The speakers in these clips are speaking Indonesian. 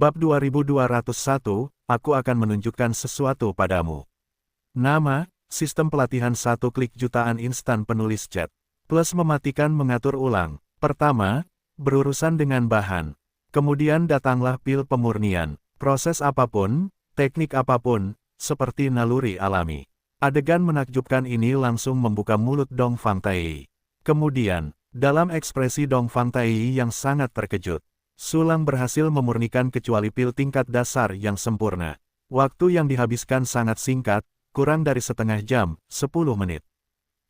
Bab 2201, aku akan menunjukkan sesuatu padamu. Nama, sistem pelatihan 1 klik jutaan instan penulis chat. Plus mematikan mengatur ulang. Pertama, berurusan dengan bahan. Kemudian datanglah pil pemurnian. Proses apapun, teknik apapun, seperti naluri alami. Adegan menakjubkan ini langsung membuka mulut Dong Fangtai. Kemudian, dalam ekspresi Dong Fangtai yang sangat terkejut, Sulang berhasil memurnikan kecuali pil tingkat dasar yang sempurna. Waktu yang dihabiskan sangat singkat, kurang dari setengah jam, 10 menit.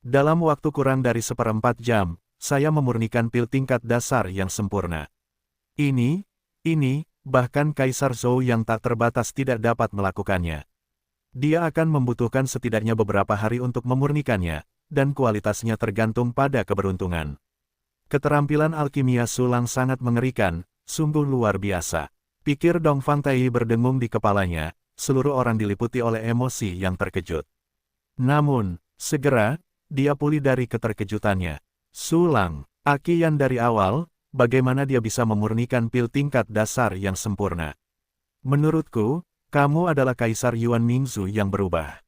Dalam waktu kurang dari seperempat jam, saya memurnikan pil tingkat dasar yang sempurna. Ini, bahkan Kaisar Zhou yang tak terbatas tidak dapat melakukannya. Dia akan membutuhkan setidaknya beberapa hari untuk memurnikannya, dan kualitasnya tergantung pada keberuntungan. Keterampilan alkimia Sulang sangat mengerikan, sungguh luar biasa. Pikir Dong Fangtai berdengung di kepalanya, seluruh orang diliputi oleh emosi yang terkejut. Namun, segera, dia pulih dari keterkejutannya. Sulang, Akian dari awal, bagaimana dia bisa memurnikan pil tingkat dasar yang sempurna? Menurutku, kamu adalah Kaisar Yuan Mingzu yang berubah.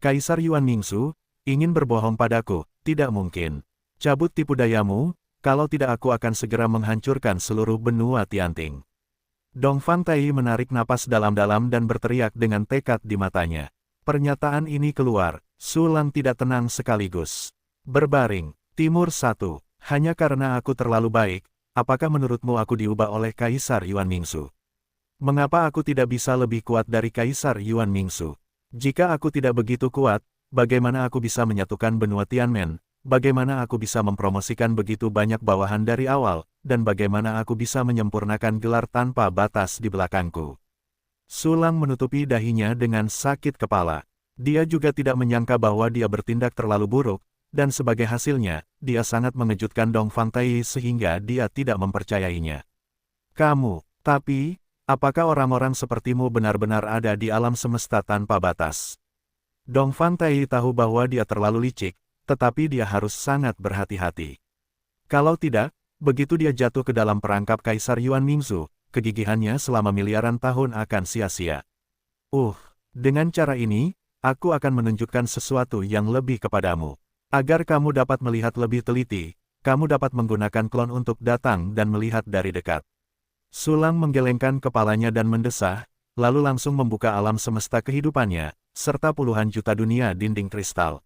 Kaisar Yuan Mingzu, ingin berbohong padaku, tidak mungkin. Cabut tipu dayamu, kalau tidak aku akan segera menghancurkan seluruh benua Tianting. Dong Fangtai menarik napas dalam-dalam dan berteriak dengan tekad di matanya. Pernyataan ini keluar, Sulang tidak tenang sekaligus. Berbaring, Timur 1, hanya karena aku terlalu baik, apakah menurutmu aku diubah oleh Kaisar Yuan Mingzu? Mengapa aku tidak bisa lebih kuat dari Kaisar Yuan Mingzu? Jika aku tidak begitu kuat, bagaimana aku bisa menyatukan benua Tianmen? Bagaimana aku bisa mempromosikan begitu banyak bawahan dari awal, dan bagaimana aku bisa menyempurnakan gelar tanpa batas di belakangku? Sulang menutupi dahinya dengan sakit kepala. Dia juga tidak menyangka bahwa dia bertindak terlalu buruk, dan sebagai hasilnya, dia sangat mengejutkan Dong Fangtai sehingga dia tidak mempercayainya. Tapi, apakah orang-orang sepertimu benar-benar ada di alam semesta tanpa batas? Dong Fangtai tahu bahwa dia terlalu licik, tetapi dia harus sangat berhati-hati. Kalau tidak, begitu dia jatuh ke dalam perangkap Kaisar Yuan Mingzu, kegigihannya selama miliaran tahun akan sia-sia. Dengan cara ini, aku akan menunjukkan sesuatu yang lebih kepadamu. Agar kamu dapat melihat lebih teliti, kamu dapat menggunakan klon untuk datang dan melihat dari dekat. Sulang menggelengkan kepalanya dan mendesah, lalu langsung membuka alam semesta kehidupannya, serta puluhan juta dunia dinding kristal.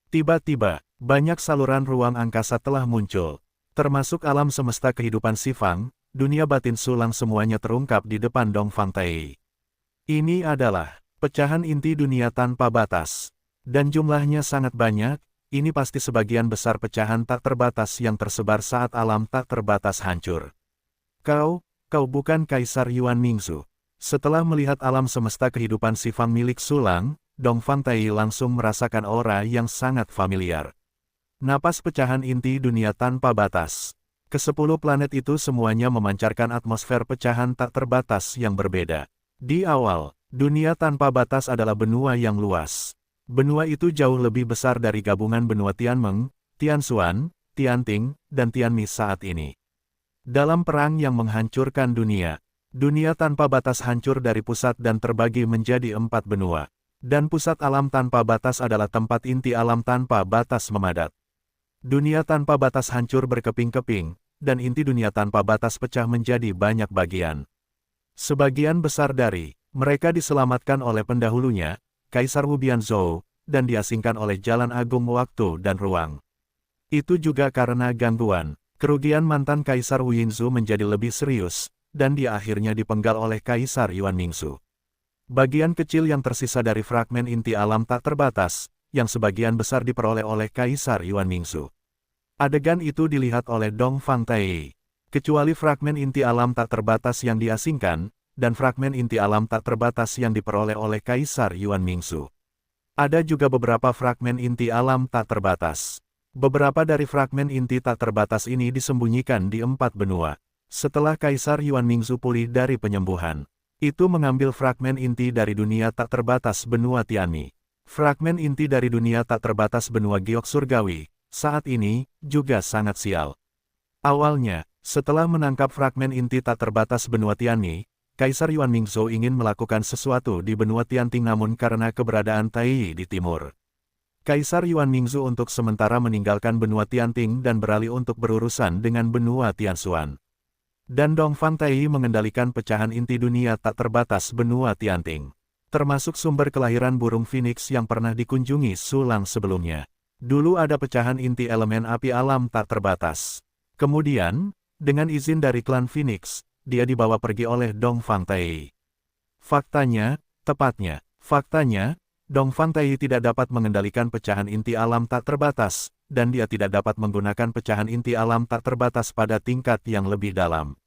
Tiba-tiba, banyak saluran ruang angkasa telah muncul. Termasuk alam semesta kehidupan Sifang, dunia batin Sulang semuanya terungkap di depan Dong Fangtai. Ini adalah pecahan inti dunia tanpa batas. Dan jumlahnya sangat banyak, ini pasti sebagian besar pecahan tak terbatas yang tersebar saat alam tak terbatas hancur. Kau bukan Kaisar Yuan Mingzu. Setelah melihat alam semesta kehidupan Sifang milik Sulang, Dong Fangtai langsung merasakan aura yang sangat familiar. Napas pecahan inti dunia tanpa batas. Ke-10 planet itu semuanya memancarkan atmosfer pecahan tak terbatas yang berbeda. Di awal, dunia tanpa batas adalah benua yang luas. Benua itu jauh lebih besar dari gabungan benua Tianmeng, Tianxuan, Tianting, dan Tianmi saat ini. Dalam perang yang menghancurkan dunia, dunia tanpa batas hancur dari pusat dan terbagi menjadi 4 benua. Dan pusat alam tanpa batas adalah tempat inti alam tanpa batas memadat. Dunia tanpa batas hancur berkeping-keping, dan inti dunia tanpa batas pecah menjadi banyak bagian. Sebagian besar dari mereka diselamatkan oleh pendahulunya, Kaisar Wubian Zhou, dan diasingkan oleh Jalan Agung Waktu dan Ruang. Itu juga karena gangguan, kerugian mantan Kaisar Wu Yinzu menjadi lebih serius, dan dia akhirnya dipenggal oleh Kaisar Yuan Mingzu. Bagian kecil yang tersisa dari fragmen inti alam tak terbatas, yang sebagian besar diperoleh oleh Kaisar Yuan Mingzu. Adegan itu dilihat oleh Dong Fangtai. Kecuali fragmen inti alam tak terbatas yang diasingkan, dan fragmen inti alam tak terbatas yang diperoleh oleh Kaisar Yuan Mingzu. Ada juga beberapa fragmen inti alam tak terbatas. Beberapa dari fragmen inti tak terbatas ini disembunyikan di 4 benua. Setelah Kaisar Yuan Mingzu pulih dari penyembuhan, itu mengambil fragmen inti dari dunia tak terbatas benua Tianmi. Fragmen inti dari dunia tak terbatas benua Giok Surgawi, saat ini, juga sangat sial. Awalnya, Setelah menangkap fragmen inti tak terbatas benua Tianmi, Kaisar Yuan Mingzhou ingin melakukan sesuatu di benua Tianting namun karena keberadaan Taiyi di timur. Kaisar Yuan Mingzhou untuk sementara meninggalkan benua Tianting dan beralih untuk berurusan dengan benua Tianshuan. Dan Dongfang Taiyi mengendalikan pecahan inti dunia tak terbatas benua Tianting. Termasuk sumber kelahiran burung Phoenix yang pernah dikunjungi Su Lang sebelumnya. Dulu ada pecahan inti elemen api alam tak terbatas. Kemudian, dengan izin dari klan Phoenix, dia dibawa pergi oleh Dongfang Taiyi. Faktanya, Dongfang Taiyi tidak dapat mengendalikan pecahan inti alam tak terbatas, dan dia tidak dapat menggunakan pecahan inti alam tak terbatas pada tingkat yang lebih dalam.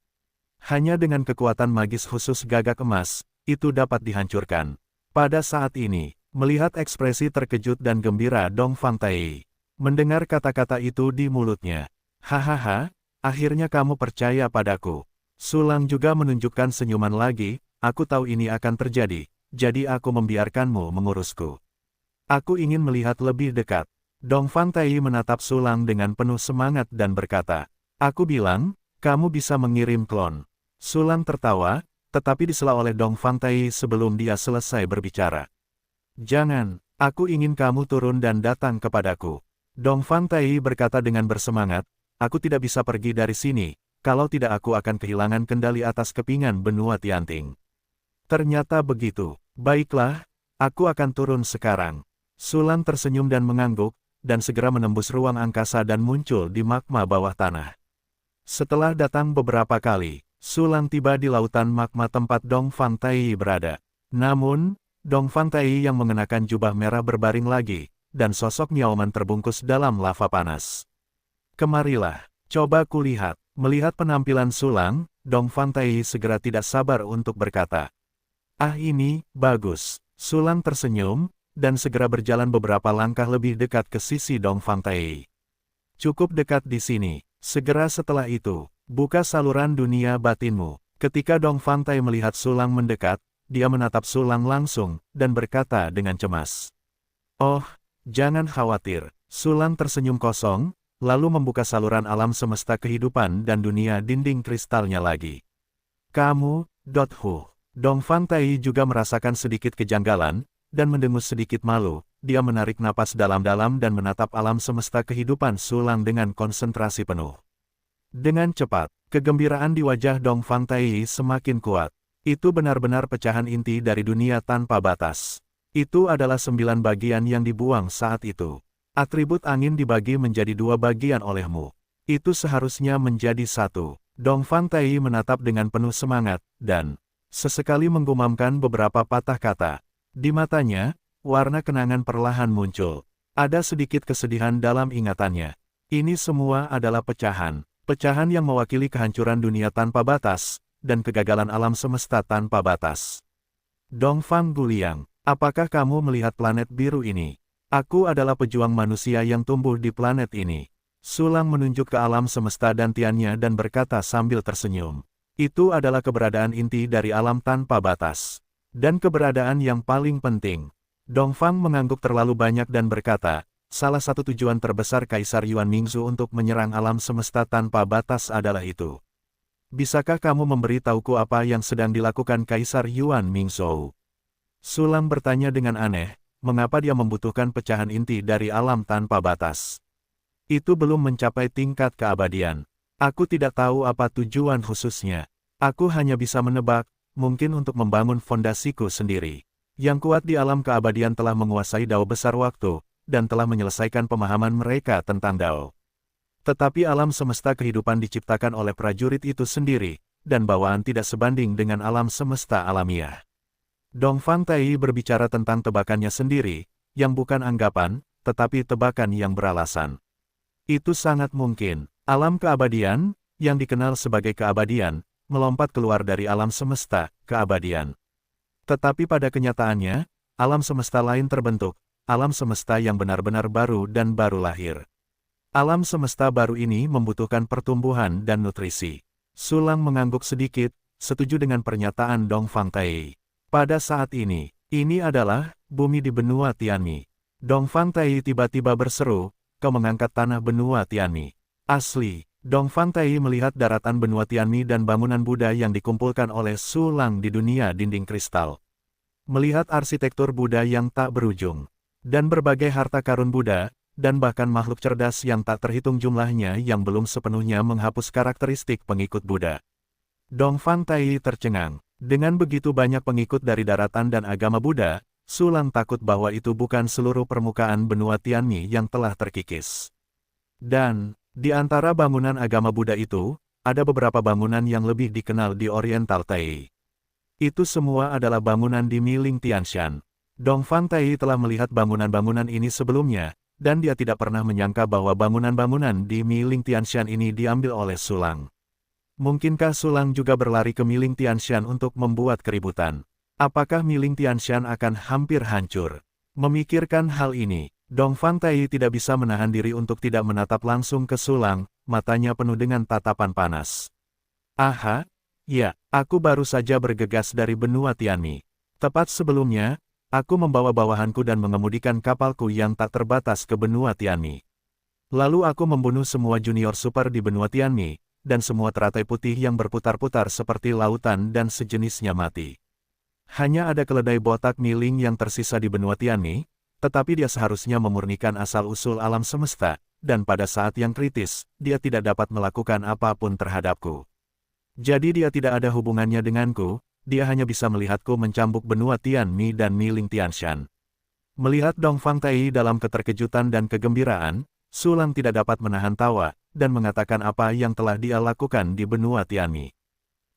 Hanya dengan kekuatan magis khusus gagak emas, itu dapat dihancurkan. Pada saat ini, melihat ekspresi terkejut dan gembira Dongfang Taiyi, mendengar kata-kata itu di mulutnya. Hahaha, akhirnya kamu percaya padaku. Su Lang juga menunjukkan senyuman lagi, aku tahu ini akan terjadi, jadi aku membiarkanmu mengurusku. Aku ingin melihat lebih dekat. Dongfang Taiyi menatap Su Lang dengan penuh semangat dan berkata, aku bilang, kamu bisa mengirim klon. Su Lang tertawa, tetapi disela oleh Dongfang Taiyi sebelum dia selesai berbicara. Jangan, aku ingin kamu turun dan datang kepadaku. Dongfang Taiyi berkata dengan bersemangat, aku tidak bisa pergi dari sini, kalau tidak aku akan kehilangan kendali atas kepingan benua Tianting. Ternyata begitu. Baiklah, aku akan turun sekarang. Su Lang tersenyum dan mengangguk, dan segera menembus ruang angkasa dan muncul di magma bawah tanah. Setelah datang beberapa kali, Su Lang tiba di lautan magma tempat Dongfang Taiyi berada. Namun, Dongfang Taiyi yang mengenakan jubah merah berbaring lagi, dan sosok Miaoman terbungkus dalam lava panas. Kemarilah, coba kulihat. Melihat penampilan Su Lang, Dongfang Taiyi segera tidak sabar untuk berkata. Ah ini, bagus. Su Lang tersenyum, dan segera berjalan beberapa langkah lebih dekat ke sisi Dongfang Taiyi. Cukup dekat di sini. Segera setelah itu, buka saluran dunia batinmu. Ketika Dongfang Taiyi melihat Su Lang mendekat, dia menatap Su Lang langsung, dan berkata dengan cemas. Oh, jangan khawatir. Su Lang tersenyum kosong, lalu membuka saluran alam semesta kehidupan dan dunia dinding kristalnya lagi. Kamu, Dothu. Dongfang Taiyi juga merasakan sedikit kejanggalan, dan mendengus sedikit malu. Dia menarik napas dalam-dalam dan menatap alam semesta kehidupan Su Lang dengan konsentrasi penuh. Dengan cepat, kegembiraan di wajah Dongfang Taiyi semakin kuat. Itu benar-benar pecahan inti dari dunia tanpa batas. Itu adalah 9 bagian yang dibuang saat itu. Atribut angin dibagi menjadi 2 bagian olehmu. Itu seharusnya menjadi 1. Dongfang Taiyi menatap dengan penuh semangat, dan sesekali menggumamkan beberapa patah kata. Di matanya, warna kenangan perlahan muncul. Ada sedikit kesedihan dalam ingatannya. Ini semua adalah pecahan. Pecahan yang mewakili kehancuran dunia tanpa batas, dan kegagalan alam semesta tanpa batas. Dongfang Guliang, apakah kamu melihat planet biru ini? Aku adalah pejuang manusia yang tumbuh di planet ini. Su Lang menunjuk ke alam semesta dan tiannya dan berkata sambil tersenyum. Itu adalah keberadaan inti dari alam tanpa batas. Dan keberadaan yang paling penting. Dongfang mengangguk terlalu banyak dan berkata, salah satu tujuan terbesar Kaisar Yuan Mingzhou untuk menyerang alam semesta tanpa batas adalah itu. Bisakah kamu memberitahuku apa yang sedang dilakukan Kaisar Yuan Mingzhou? Su Lang bertanya dengan aneh. Mengapa dia membutuhkan pecahan inti dari alam tanpa batas? Itu belum mencapai tingkat keabadian. Aku tidak tahu apa tujuan khususnya. Aku hanya bisa menebak, mungkin untuk membangun fondasiku sendiri. Yang kuat di alam keabadian telah menguasai Dao besar waktu, dan telah menyelesaikan pemahaman mereka tentang Dao. Tetapi alam semesta kehidupan diciptakan oleh prajurit itu sendiri, dan bawaan tidak sebanding dengan alam semesta alamiah. Dongfang Taiyi berbicara tentang tebakannya sendiri, yang bukan anggapan, tetapi tebakan yang beralasan. Itu sangat mungkin. Alam keabadian, yang dikenal sebagai keabadian, melompat keluar dari alam semesta, keabadian. Tetapi pada kenyataannya, alam semesta lain terbentuk, alam semesta yang benar-benar baru dan baru lahir. Alam semesta baru ini membutuhkan pertumbuhan dan nutrisi. Su Lang mengangguk sedikit, setuju dengan pernyataan Dongfang Taiyi. Pada saat ini adalah bumi di benua Tianmi. Dongfang Taiyi tiba-tiba berseru, kau mengangkat tanah benua Tianmi. Asli, Dongfang Tai melihat daratan benua Tianmi dan bangunan Buddha yang dikumpulkan oleh Su Lang di dunia dinding kristal. Melihat arsitektur Buddha yang tak berujung, dan berbagai harta karun Buddha, dan bahkan makhluk cerdas yang tak terhitung jumlahnya yang belum sepenuhnya menghapus karakteristik pengikut Buddha. Dongfang Tai tercengang. Dengan begitu banyak pengikut dari daratan dan agama Buddha, Su Lang takut bahwa itu bukan seluruh permukaan benua Tianmi yang telah terkikis. Dan, di antara bangunan agama Buddha itu, ada beberapa bangunan yang lebih dikenal di Oriental Tai. Itu semua adalah bangunan di Miling Tianshan. Dongfang Tai telah melihat bangunan-bangunan ini sebelumnya, dan dia tidak pernah menyangka bahwa bangunan-bangunan di Miling Tianshan ini diambil oleh Su Lang. Mungkinkah Su Lang juga berlari ke Miling Tianshan untuk membuat keributan? Apakah Miling Tianshan akan hampir hancur? Memikirkan hal ini, Dongfang Tai tidak bisa menahan diri untuk tidak menatap langsung ke Su Lang, matanya penuh dengan tatapan panas. Aha, ya, aku baru saja bergegas dari benua Tianmi. Tepat sebelumnya, aku membawa bawahanku dan mengemudikan kapalku yang tak terbatas ke benua Tianmi. Lalu aku membunuh semua junior super di benua Tianmi, dan semua teratai putih yang berputar-putar seperti lautan dan sejenisnya mati. Hanya ada keledai botak Miling yang tersisa di benua Tianmi, tetapi dia seharusnya memurnikan asal-usul alam semesta, dan pada saat yang kritis, dia tidak dapat melakukan apapun terhadapku. Jadi dia tidak ada hubungannya denganku, dia hanya bisa melihatku mencambuk benua Tianmi dan Miling Tianshan. Melihat Dongfang Tai dalam keterkejutan dan kegembiraan, Su Lang tidak dapat menahan tawa, dan mengatakan apa yang telah dia lakukan di benua Tianmi.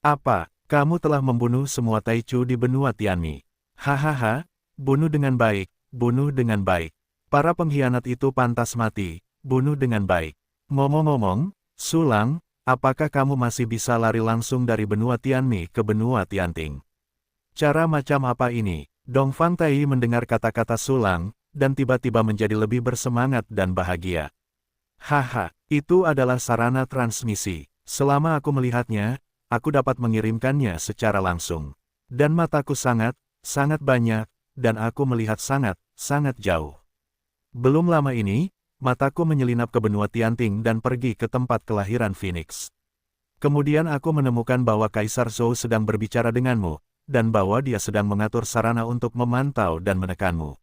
Apa, kamu telah membunuh semua Taichu di benua Tianmi? Hahaha, bunuh dengan baik. Bunuh dengan baik. Para pengkhianat itu pantas mati, bunuh dengan baik. Ngomong-ngomong, Su Lang, apakah kamu masih bisa lari langsung dari benua Tianmi ke benua Tianting? Cara macam apa ini? Dongfang Tai mendengar kata-kata Su Lang, dan tiba-tiba menjadi lebih bersemangat dan bahagia. Haha, itu adalah sarana transmisi. Selama aku melihatnya, aku dapat mengirimkannya secara langsung. Dan mataku sangat banyak, dan aku melihat sangat jauh. Belum lama ini, mataku menyelinap ke benua Tianting dan pergi ke tempat kelahiran Phoenix. Kemudian aku menemukan bahwa Kaisar Zhou sedang berbicara denganmu, dan bahwa dia sedang mengatur sarana untuk memantau dan menekanmu.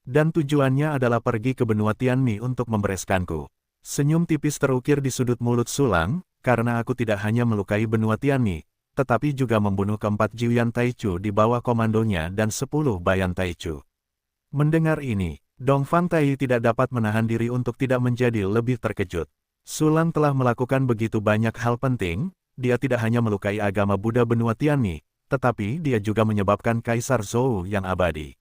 Dan tujuannya adalah pergi ke benua Tianmi untuk membereskanku. Senyum tipis terukir di sudut mulut Su Lang, karena aku tidak hanya melukai benua Tianmi, tetapi juga membunuh keempat Jiuyan Taichu di bawah komandonya dan 10 Bayan Taichu. Mendengar ini, Dongfang Tai tidak dapat menahan diri untuk tidak menjadi lebih terkejut. Su Lang telah melakukan begitu banyak hal penting, dia tidak hanya melukai agama Buddha benua Tianmi, tetapi dia juga menyebabkan Kaisar Zhou yang abadi.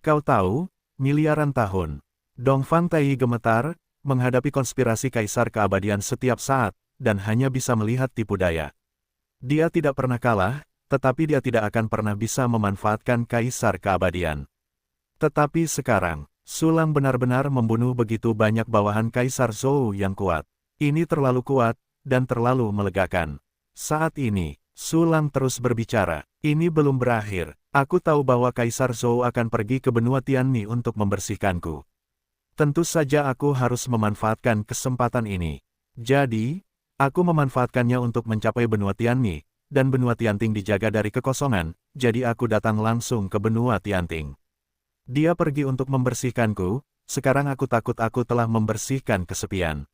Kau tahu, miliaran tahun. Dongfang Tai gemetar, menghadapi konspirasi Kaisar keabadian setiap saat, dan hanya bisa melihat tipu daya. Dia tidak pernah kalah, tetapi dia tidak akan pernah bisa memanfaatkan Kaisar keabadian. Tetapi sekarang, Su Lang benar-benar membunuh begitu banyak bawahan Kaisar Zhou yang kuat. Ini terlalu kuat, dan terlalu melegakan. Saat ini, Su Lang terus berbicara. Ini belum berakhir. Aku tahu bahwa Kaisar Zhou akan pergi ke benua Tianmi untuk membersihkanku. Tentu saja aku harus memanfaatkan kesempatan ini. Jadi, aku memanfaatkannya untuk mencapai benua Tianmi, dan benua Tianting dijaga dari kekosongan, jadi aku datang langsung ke benua Tianting. Dia pergi untuk membersihkanku, sekarang aku takut aku telah membersihkan kesepian.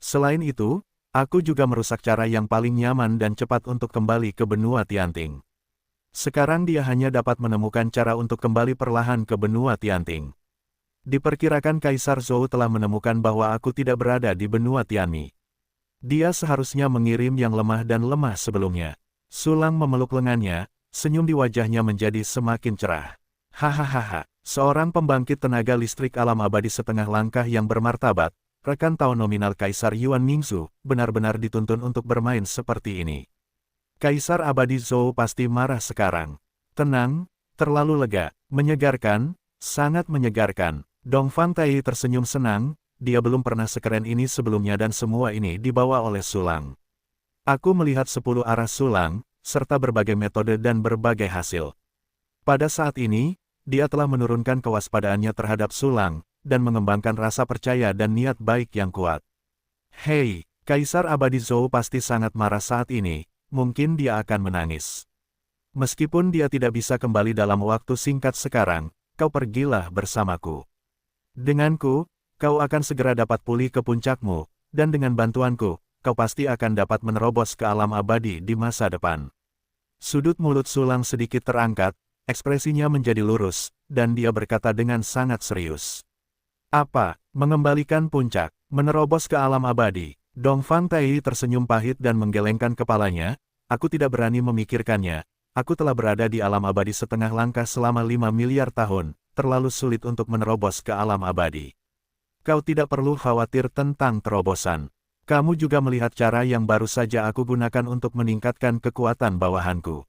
Selain itu, aku juga merusak cara yang paling nyaman dan cepat untuk kembali ke benua Tianting. Sekarang dia hanya dapat menemukan cara untuk kembali perlahan ke benua Tianting. Diperkirakan Kaisar Zhou telah menemukan bahwa aku tidak berada di benua Tianmi. Dia seharusnya mengirim yang lemah dan lemah sebelumnya. Su Lang memeluk lengannya, senyum di wajahnya menjadi semakin cerah. Hahaha, seorang pembangkit tenaga listrik alam abadi setengah langkah yang bermartabat, rekan tahun nominal Kaisar Yuan Mingzu, benar-benar dituntun untuk bermain seperti ini. Kaisar abadi Zhou pasti marah sekarang. Tenang, terlalu lega, menyegarkan, sangat menyegarkan. Dongfang Tai tersenyum senang, dia belum pernah sekeren ini sebelumnya dan semua ini dibawa oleh Su Lang. Aku melihat 10 arah Su Lang, serta berbagai metode dan berbagai hasil. Pada saat ini, dia telah menurunkan kewaspadaannya terhadap Su Lang, dan mengembangkan rasa percaya dan niat baik yang kuat. Hei, Kaisar abadi Zhou pasti sangat marah saat ini, mungkin dia akan menangis. Meskipun dia tidak bisa kembali dalam waktu singkat sekarang, kau pergilah bersamaku. Denganku, kau akan segera dapat pulih ke puncakmu, dan dengan bantuanku, kau pasti akan dapat menerobos ke alam abadi di masa depan. Sudut mulut Sulang sedikit terangkat, ekspresinya menjadi lurus, dan dia berkata dengan sangat serius. Apa, mengembalikan puncak, menerobos ke alam abadi? Dongfang Tai tersenyum pahit dan menggelengkan kepalanya, aku tidak berani memikirkannya, aku telah berada di alam abadi setengah langkah selama 5 miliar tahun, terlalu sulit untuk menerobos ke alam abadi. Kau tidak perlu khawatir tentang terobosan. Kamu juga melihat cara yang baru saja aku gunakan untuk meningkatkan kekuatan bawahanku.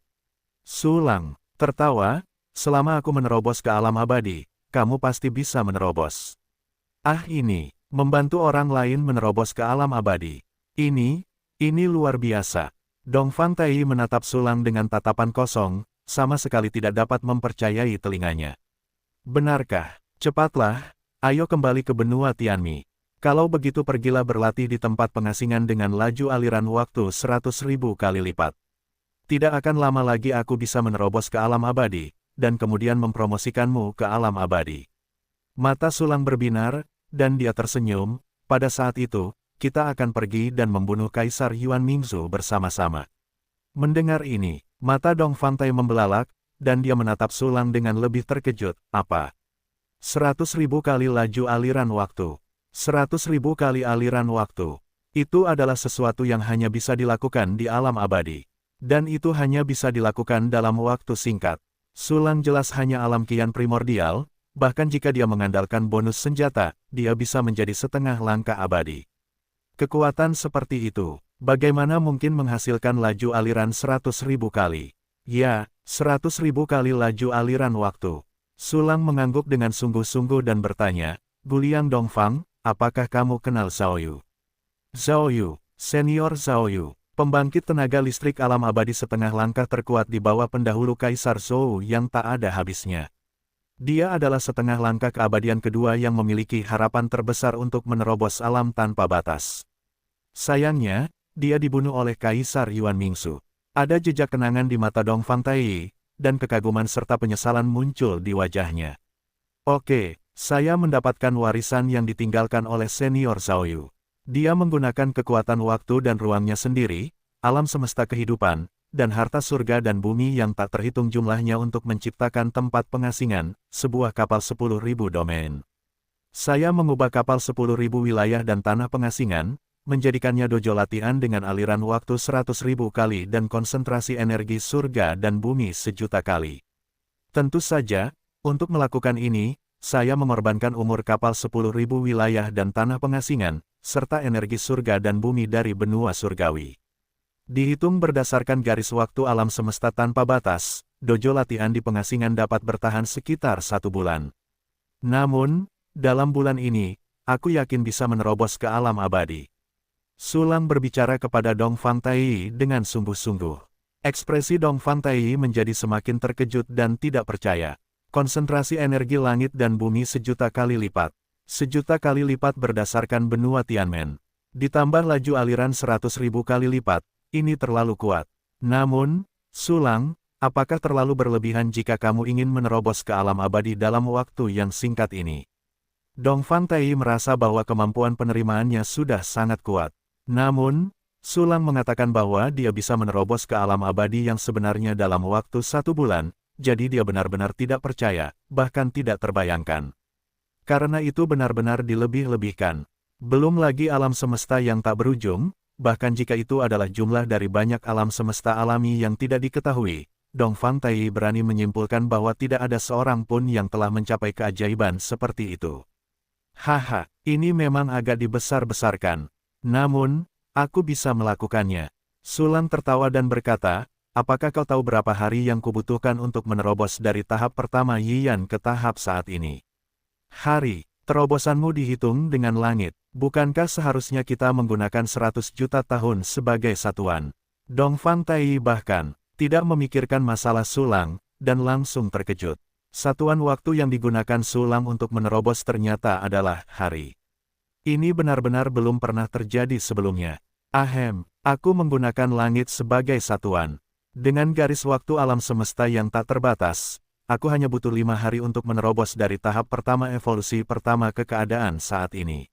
Sulang tertawa, selama aku menerobos ke alam abadi, kamu pasti bisa menerobos. Ah ini, membantu orang lain menerobos ke alam abadi. Ini luar biasa. Dongfang Tai menatap Sulang dengan tatapan kosong, sama sekali tidak dapat mempercayai telinganya. Benarkah? Cepatlah, ayo kembali ke benua Tianmi. Kalau begitu pergilah berlatih di tempat pengasingan dengan laju aliran waktu 100.000 kali lipat. Tidak akan lama lagi aku bisa menerobos ke alam abadi, dan kemudian mempromosikanmu ke alam abadi. Mata Sulang berbinar, dan dia tersenyum. Pada saat itu, kita akan pergi dan membunuh Kaisar Yuan Mingzu bersama-sama. Mendengar ini, mata Dongfang Tai membelalak, dan dia menatap Sulang dengan lebih terkejut. Apa? 100.000 kali laju aliran waktu. 100.000 kali aliran waktu. Itu adalah sesuatu yang hanya bisa dilakukan di alam abadi. Dan itu hanya bisa dilakukan dalam waktu singkat. Sulang jelas hanya alam kian primordial, bahkan jika dia mengandalkan bonus senjata, dia bisa menjadi setengah langkah abadi. Kekuatan seperti itu, bagaimana mungkin menghasilkan laju aliran 100.000 kali? Ya, 100.000 kali laju aliran waktu. Sulang mengangguk dengan sungguh-sungguh dan bertanya, Guliang Dongfang, apakah kamu kenal Zhao Yu? Zhao Yu, senior Zhao Yu, pembangkit tenaga listrik alam abadi setengah langkah terkuat di bawah pendahulu Kaisar Zhou yang tak ada habisnya. Dia adalah setengah langkah keabadian kedua yang memiliki harapan terbesar untuk menerobos alam tanpa batas. Sayangnya, dia dibunuh oleh Kaisar Yuan Mingzu. Ada jejak kenangan di mata Dongfang Tai, dan kekaguman serta penyesalan muncul di wajahnya. Oke, saya mendapatkan warisan yang ditinggalkan oleh senior Zhao Yu. Dia menggunakan kekuatan waktu dan ruangnya sendiri, alam semesta kehidupan, dan harta surga dan bumi yang tak terhitung jumlahnya untuk menciptakan tempat pengasingan, sebuah kapal 10.000 domain. Saya mengubah kapal 10.000 wilayah dan tanah pengasingan, menjadikannya dojo latihan dengan aliran waktu 100.000 kali dan konsentrasi energi surga dan bumi 1.000.000 kali. Tentu saja, untuk melakukan ini, saya mengorbankan umur kapal 10.000 wilayah dan tanah pengasingan, serta energi surga dan bumi dari benua surgawi. Dihitung berdasarkan garis waktu alam semesta tanpa batas, dojo latihan di pengasingan dapat bertahan sekitar 1 bulan. Namun, dalam bulan ini, aku yakin bisa menerobos ke alam abadi. Sulang berbicara kepada Dongfang Tai dengan sungguh-sungguh. Ekspresi Dongfang Tai menjadi semakin terkejut dan tidak percaya. Konsentrasi energi langit dan bumi 1.000.000 kali lipat. 1.000.000 kali lipat berdasarkan benua Tianmen. Ditambah laju aliran 100.000 kali lipat. Ini terlalu kuat. Namun, Sulang, apakah terlalu berlebihan jika kamu ingin menerobos ke alam abadi dalam waktu yang singkat ini? Dongfang Tai merasa bahwa kemampuan penerimaannya sudah sangat kuat. Namun, Sulang mengatakan bahwa dia bisa menerobos ke alam abadi yang sebenarnya dalam waktu 1 bulan, jadi dia benar-benar tidak percaya, bahkan tidak terbayangkan. Karena itu benar-benar dilebih-lebihkan. Belum lagi alam semesta yang tak berujung, bahkan jika itu adalah jumlah dari banyak alam semesta alami yang tidak diketahui, Dongfang Tai berani menyimpulkan bahwa tidak ada seorang pun yang telah mencapai keajaiban seperti itu. Haha, ini memang agak dibesar-besarkan. Namun, aku bisa melakukannya. Sulang tertawa dan berkata, apakah kau tahu berapa hari yang kubutuhkan untuk menerobos dari tahap pertama Yiyan ke tahap saat ini? Hari. Terobosanmu dihitung dengan langit. Bukankah seharusnya kita menggunakan 100 juta tahun sebagai satuan? Dongfang Tai bahkan tidak memikirkan masalah Sulang, dan langsung terkejut. Satuan waktu yang digunakan Sulang untuk menerobos ternyata adalah hari. Ini benar-benar belum pernah terjadi sebelumnya. Ahem, aku menggunakan langit sebagai satuan. Dengan garis waktu alam semesta yang tak terbatas, aku hanya butuh 5 hari untuk menerobos dari tahap pertama evolusi pertama ke keadaan saat ini.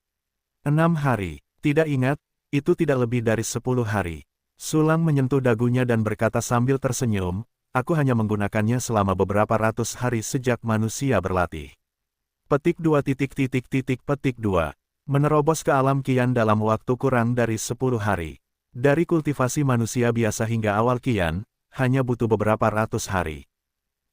6 hari, tidak ingat, itu tidak lebih dari 10 hari. Sulang menyentuh dagunya dan berkata sambil tersenyum, aku hanya menggunakannya selama beberapa ratus hari sejak manusia berlatih. Petik 2 petik 2. Menerobos ke alam kian dalam waktu kurang dari 10 hari. Dari kultivasi manusia biasa hingga awal kian, hanya butuh beberapa ratus hari.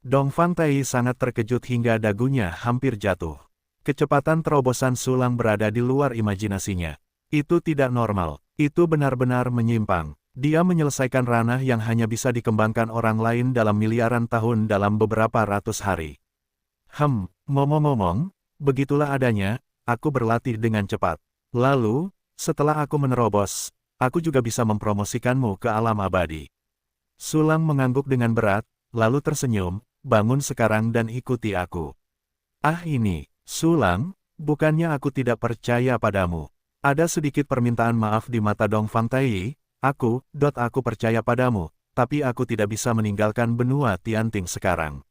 Dongfang Tai sangat terkejut hingga dagunya hampir jatuh. Kecepatan terobosan Sulang berada di luar imajinasinya. Itu tidak normal, itu benar-benar menyimpang. Dia menyelesaikan ranah yang hanya bisa dikembangkan orang lain dalam miliaran tahun dalam beberapa ratus hari. Ngomong-ngomong, begitulah adanya, aku berlatih dengan cepat. Lalu, setelah aku menerobos, aku juga bisa mempromosikanmu ke alam abadi. Sulang mengangguk dengan berat, lalu tersenyum, bangun sekarang dan ikuti aku. Ah ini, Sulang, bukannya aku tidak percaya padamu. Ada sedikit permintaan maaf di mata Dongfang Tai. Aku percaya padamu, tapi aku tidak bisa meninggalkan benua Tianting sekarang.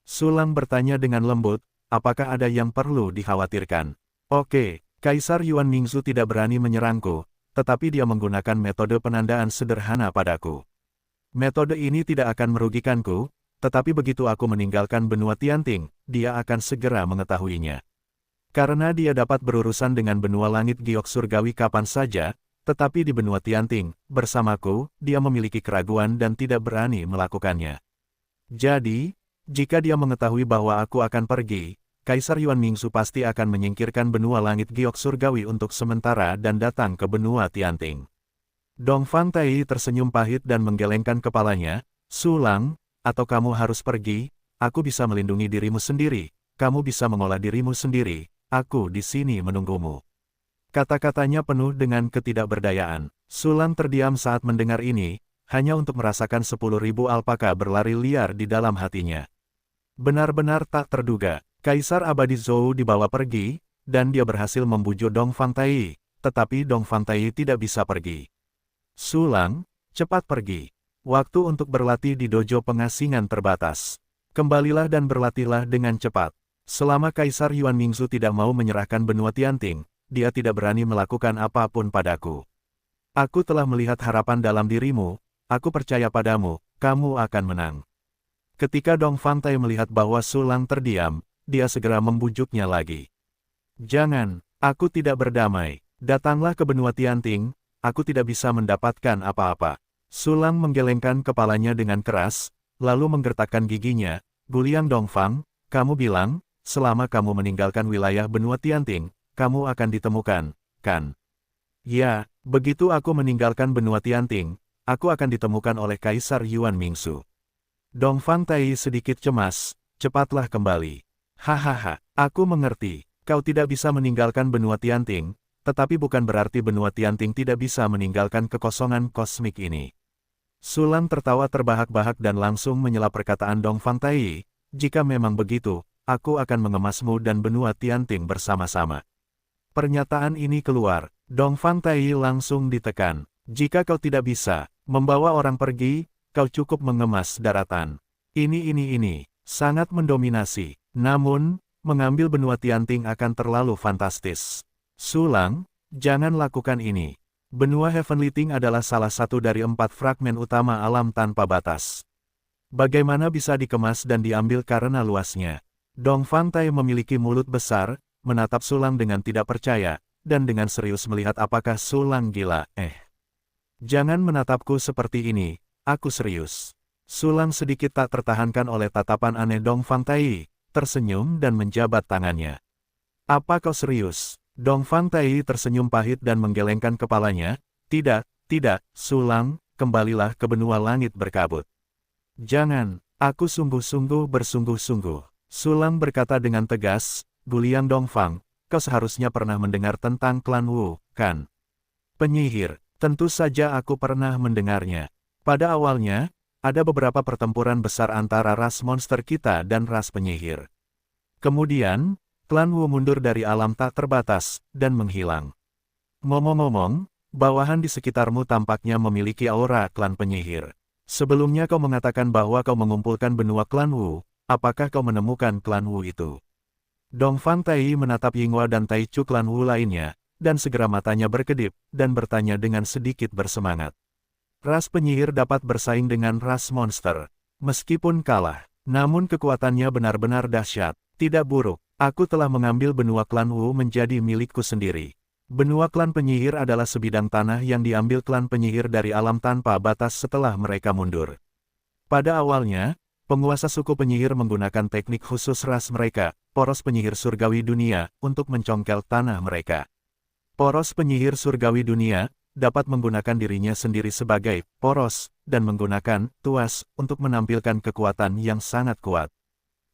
Sulang bertanya dengan lembut, apakah ada yang perlu dikhawatirkan? Oke, Kaisar Yuan Mingzu tidak berani menyerangku, tetapi dia menggunakan metode penandaan sederhana padaku. Metode ini tidak akan merugikanku, tetapi begitu aku meninggalkan benua Tianting, dia akan segera mengetahuinya. Karena dia dapat berurusan dengan benua langit giok surgawi kapan saja, tetapi di benua Tianting, bersamaku, dia memiliki keraguan dan tidak berani melakukannya. Jadi, jika dia mengetahui bahwa aku akan pergi, Kaisar Yuan Mingzu pasti akan menyingkirkan benua langit giok surgawi untuk sementara dan datang ke benua Tianting. Dongfang Tai tersenyum pahit dan menggelengkan kepalanya, Sulang, atau kamu harus pergi, aku bisa melindungi dirimu sendiri, kamu bisa mengolah dirimu sendiri, aku di sini menunggumu. Kata-katanya penuh dengan ketidakberdayaan. Sulang terdiam saat mendengar ini, hanya untuk merasakan 10.000 alpaka berlari liar di dalam hatinya. Benar-benar tak terduga, Kaisar Abadi Zhou dibawa pergi, dan dia berhasil membujuk Dongfang Tai, tetapi Dongfang Tai tidak bisa pergi. Sulang, cepat pergi. Waktu untuk berlatih di dojo pengasingan terbatas. Kembalilah dan berlatihlah dengan cepat. Selama Kaisar Yuan Mingzu tidak mau menyerahkan benua Tianting, dia tidak berani melakukan apapun padaku. Aku telah melihat harapan dalam dirimu, aku percaya padamu, kamu akan menang. Ketika Dongfang Tai melihat bahwa Sulang terdiam, dia segera membujuknya lagi. Jangan, aku tidak berdamai, datanglah ke benua Tianting, aku tidak bisa mendapatkan apa-apa. Sulang menggelengkan kepalanya dengan keras, lalu menggertakkan giginya, Guliang Dongfang, kamu bilang, selama kamu meninggalkan wilayah benua Tianting, kamu akan ditemukan, kan? Ya, begitu aku meninggalkan benua Tianting, aku akan ditemukan oleh Kaisar Yuan Mingzu. Dongfang Tai sedikit cemas, cepatlah kembali. Hahaha, aku mengerti, kau tidak bisa meninggalkan benua Tianting, tetapi bukan berarti benua Tianting tidak bisa meninggalkan kekosongan kosmik ini. Sulang tertawa terbahak-bahak dan langsung menyela perkataan Dongfang Tai, jika memang begitu, aku akan mengemasmu dan benua Tianting bersama-sama. Pernyataan ini keluar, Dongfang Tai langsung ditekan. Jika kau tidak bisa membawa orang pergi, kau cukup mengemas daratan. Ini, sangat mendominasi. Namun, mengambil benua Tianting akan terlalu fantastis. Sulang, jangan lakukan ini. Benua Heavenly Ting adalah salah satu dari 4 fragmen utama alam tanpa batas. Bagaimana bisa dikemas dan diambil karena luasnya? Dongfang Tai memiliki mulut besar, menatap Sulang dengan tidak percaya, dan dengan serius melihat apakah Sulang gila. Jangan menatapku seperti ini, aku serius. Sulang sedikit tak tertahankan oleh tatapan aneh Dongfang Tai, tersenyum dan menjabat tangannya. Apa kau serius? Dongfang Tai tersenyum pahit dan menggelengkan kepalanya. Tidak, Sulang, kembalilah ke benua langit berkabut. Jangan, aku sungguh-sungguh bersungguh-sungguh. Sulang berkata dengan tegas, Guliang Dongfang, kau seharusnya pernah mendengar tentang klan Wu, kan? Penyihir, tentu saja aku pernah mendengarnya. Pada awalnya, ada beberapa pertempuran besar antara ras monster kita dan ras penyihir. Kemudian, Klan Wu mundur dari alam tak terbatas, dan menghilang. Ngomong-ngomong, bawahan di sekitarmu tampaknya memiliki aura klan penyihir. Sebelumnya kau mengatakan bahwa kau mengumpulkan benua klan Wu, apakah kau menemukan klan Wu itu? Dongfang Tai menatap Yinghua dan Taichu klan Wu lainnya, dan segera matanya berkedip, dan bertanya dengan sedikit bersemangat. Ras penyihir dapat bersaing dengan ras monster. Meskipun kalah, namun kekuatannya benar-benar dahsyat, tidak buruk. Aku telah mengambil benua klan Wu menjadi milikku sendiri. Benua klan penyihir adalah sebidang tanah yang diambil klan penyihir dari alam tanpa batas setelah mereka mundur. Pada awalnya, penguasa suku penyihir menggunakan teknik khusus ras mereka, poros penyihir surgawi dunia, untuk mencongkel tanah mereka. Poros penyihir surgawi dunia dapat menggunakan dirinya sendiri sebagai poros, dan menggunakan tuas untuk menampilkan kekuatan yang sangat kuat.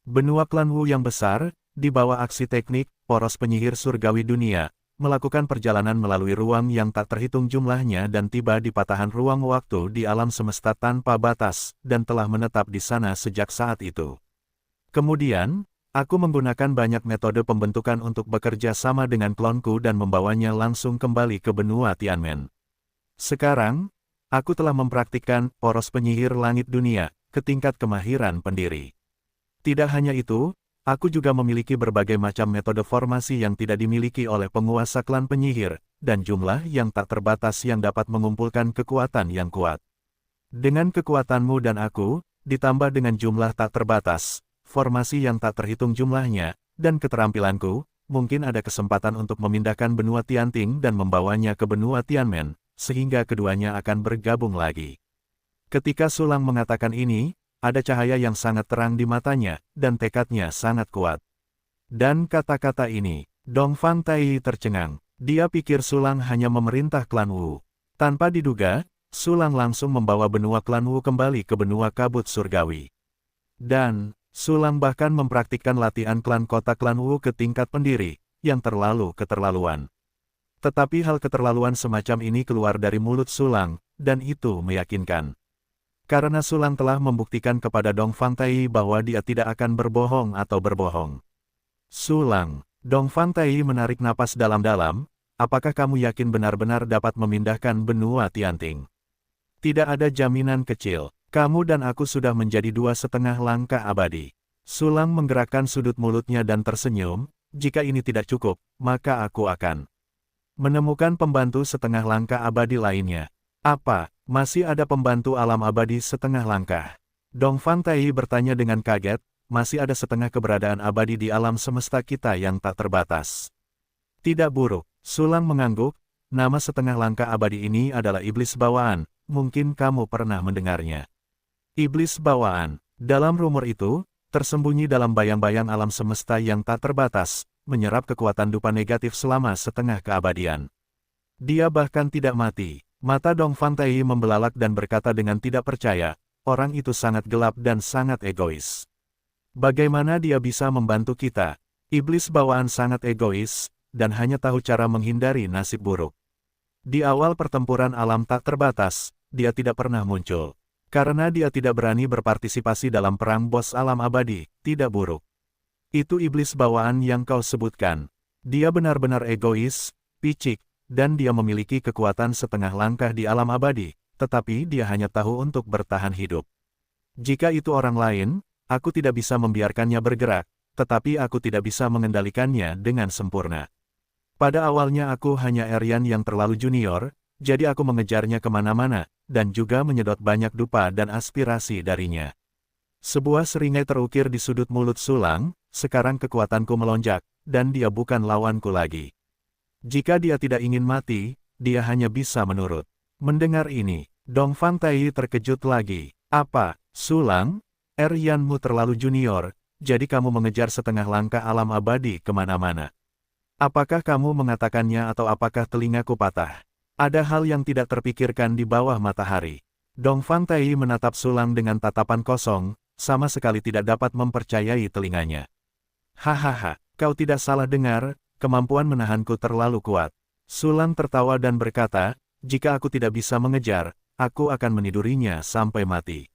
Benua klan Wu yang besar, di bawah aksi teknik, poros penyihir surgawi dunia, melakukan perjalanan melalui ruang yang tak terhitung jumlahnya dan tiba di patahan ruang waktu di alam semesta tanpa batas, dan telah menetap di sana sejak saat itu. Kemudian, aku menggunakan banyak metode pembentukan untuk bekerja sama dengan klonku dan membawanya langsung kembali ke benua Tianmen. Sekarang, aku telah mempraktikkan poros penyihir langit dunia ke tingkat kemahiran pendiri. Tidak hanya itu, aku juga memiliki berbagai macam metode formasi yang tidak dimiliki oleh penguasa klan penyihir, dan jumlah yang tak terbatas yang dapat mengumpulkan kekuatan yang kuat. Dengan kekuatanmu dan aku, ditambah dengan jumlah tak terbatas, formasi yang tak terhitung jumlahnya, dan keterampilanku, mungkin ada kesempatan untuk memindahkan benua Tianting dan membawanya ke benua Tianmen, sehingga keduanya akan bergabung lagi. Ketika Sulang mengatakan ini, ada cahaya yang sangat terang di matanya, dan tekadnya sangat kuat. Dan kata-kata ini, Dongfang Tai tercengang. Dia pikir Sulang hanya memerintah klan Wu. Tanpa diduga, Sulang langsung membawa benua klan Wu kembali ke benua kabut surgawi. Dan, Sulang bahkan mempraktikkan latihan klan kota klan Wu ke tingkat pendiri, yang terlalu keterlaluan. Tetapi hal keterlaluan semacam ini keluar dari mulut Sulang, dan itu meyakinkan. Karena Sulang telah membuktikan kepada Dongfang Tai bahwa dia tidak akan berbohong atau berbohong. Sulang, Dongfang Tai menarik napas dalam-dalam, apakah kamu yakin benar-benar dapat memindahkan benua Tianting? Tidak ada jaminan kecil, kamu dan aku sudah menjadi 2,5 langkah abadi. Sulang menggerakkan sudut mulutnya dan tersenyum, jika ini tidak cukup, maka aku akan menemukan pembantu setengah langkah abadi lainnya. Apa? Masih ada pembantu alam abadi setengah langkah? Dongfang Tai bertanya dengan kaget, masih ada setengah keberadaan abadi di alam semesta kita yang tak terbatas. Tidak buruk, Sulang mengangguk, nama setengah langkah abadi ini adalah iblis bawaan, mungkin kamu pernah mendengarnya. Iblis bawaan, dalam rumor itu, tersembunyi dalam bayang-bayang alam semesta yang tak terbatas, menyerap kekuatan dupa negatif selama setengah keabadian. Dia bahkan tidak mati. Mata Dongfang Tai membelalak dan berkata dengan tidak percaya, orang itu sangat gelap dan sangat egois. Bagaimana dia bisa membantu kita? Iblis bawaan sangat egois, dan hanya tahu cara menghindari nasib buruk. Di awal pertempuran alam tak terbatas, dia tidak pernah muncul. Karena dia tidak berani berpartisipasi dalam perang bos alam abadi, tidak buruk. Itu iblis bawaan yang kau sebutkan. Dia benar-benar egois, picik, dan dia memiliki kekuatan setengah langkah di alam abadi, tetapi dia hanya tahu untuk bertahan hidup. Jika itu orang lain, aku tidak bisa membiarkannya bergerak, tetapi aku tidak bisa mengendalikannya dengan sempurna. Pada awalnya aku hanya Aryan yang terlalu junior, jadi aku mengejarnya kemana-mana, dan juga menyedot banyak dupa dan aspirasi darinya. Sebuah seringai terukir di sudut mulut Sulang, sekarang kekuatanku melonjak, dan dia bukan lawanku lagi. Jika dia tidak ingin mati, dia hanya bisa menurut. Mendengar ini, Dongfang Tai terkejut lagi. Apa, Sulang? Aryanmu terlalu junior, jadi kamu mengejar setengah langkah alam abadi kemana-mana. Apakah kamu mengatakannya atau apakah telingaku patah? Ada hal yang tidak terpikirkan di bawah matahari. Dongfang Tai menatap Sulang dengan tatapan kosong, sama sekali tidak dapat mempercayai telinganya. Hahaha, kau tidak salah dengar. Kemampuan menahanku terlalu kuat. Sulang tertawa dan berkata, jika aku tidak bisa mengejar, aku akan menidurinya sampai mati.